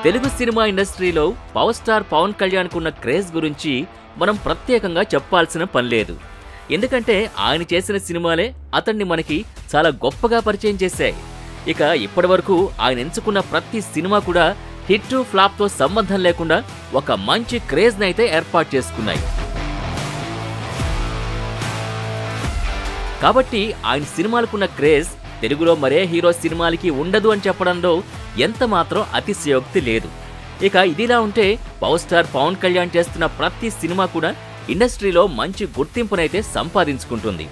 Telugu cinema ఇండస్ట్రీలో power star Pawan కళ్యాణ్కు ఉన్న క్రేజ్ గురించి మనం ప్రత్యేకంగా చెప్పాల్సిన పని లేదు. ఎందుకంటే ఆయన చేసిన సినిమాలే అతన్ని మనకి చాలా గొప్పగా పరిచయం చేశాయి. ఇక ఇప్పటివరకు ఆయన ఎంచుకున్న ప్రతి సినిమా కూడా హిట్ ఫ్లాప్తో సంబంధం లేకుండా ఒక మంచి క్రేజ్ని అయితే ఏర్పాటు చేసుకున్నాయి. కాబట్టి ఆయన సినిమాలకున్న క్రేజ్ తెలుగులో మరే హీరో సినిమాలకి ఉండదు అని చెప్పడంలో ఎంత మాత్రం అతిశయోక్తి లేదు. ఇక ఇదిలా ఉంటే పవర్ స్టార్ పవన్ కళ్యాణ్ చేస్తున్న ప్రతి సినిమా కూడా ఇండస్ట్రీలో మంచి గుర్తింపునైతే సంపాదించుకుంటుంది.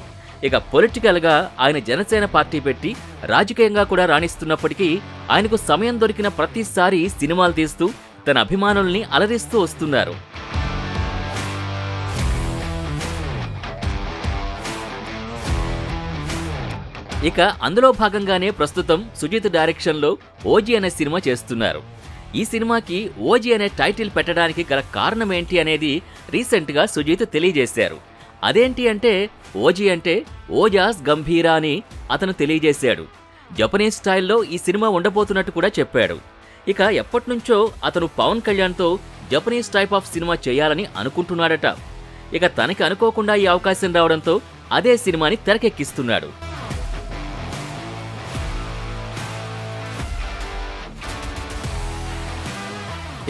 ఇక పొలిటికల్గా ఆయన జనసేన పార్టీ పెట్టి రాజకీయంగా కూడా రాణిస్తున్నప్పటికీ ఆయనకు సమయం దొరికిన ప్రతిసారి సినిమాలు తీస్తూ తన అభిమానుల్ని అలరిస్తూ వస్తున్నారు. ఇక అందులో భాగంగానే ప్రస్తుతం సుజిత్ డైరెక్షన్లో ఓజీ అనే సినిమా చేస్తున్నారు. ఈ సినిమాకి ఓజీ అనే టైటిల్ పెట్టడానికి గల కారణం ఏంటి అనేది రీసెంట్గా సుజిత్ తెలియజేశారు. అదేంటి అంటే ఓజీ అంటే ఓజాస్ గంభీరా అని అతను తెలియజేశాడు. జపనీస్ స్టైల్లో ఈ సినిమా ఉండబోతున్నట్టు కూడా చెప్పాడు. ఇక ఎప్పటినుంచో అతను పవన్ కళ్యాణ్తో జపనీస్ టైప్ ఆఫ్ సినిమా చేయాలని అనుకుంటున్నాడట. ఇక తనకి అనుకోకుండా ఈ అవకాశం రావడంతో అదే సినిమాని తెరకెక్కిస్తున్నాడు.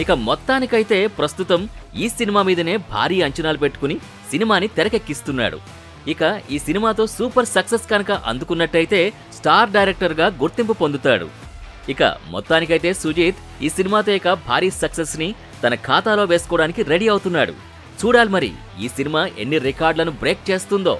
ఇక మొత్తానికైతే ప్రస్తుతం ఈ సినిమా మీదనే భారీ అంచనాలు పెట్టుకుని సినిమాని తెరకెక్కిస్తున్నాడు. ఇక ఈ సినిమాతో సూపర్ సక్సెస్ కనుక అందుకున్నట్టయితే స్టార్ డైరెక్టర్గా గుర్తింపు పొందుతాడు. ఇక మొత్తానికైతే సుజిత్ ఈ సినిమాతో ఇక భారీ సక్సెస్ని తన ఖాతాలో వేసుకోవడానికి రెడీ అవుతున్నాడు. చూడాలి మరి ఈ సినిమా ఎన్ని రికార్డులను బ్రేక్ చేస్తుందో.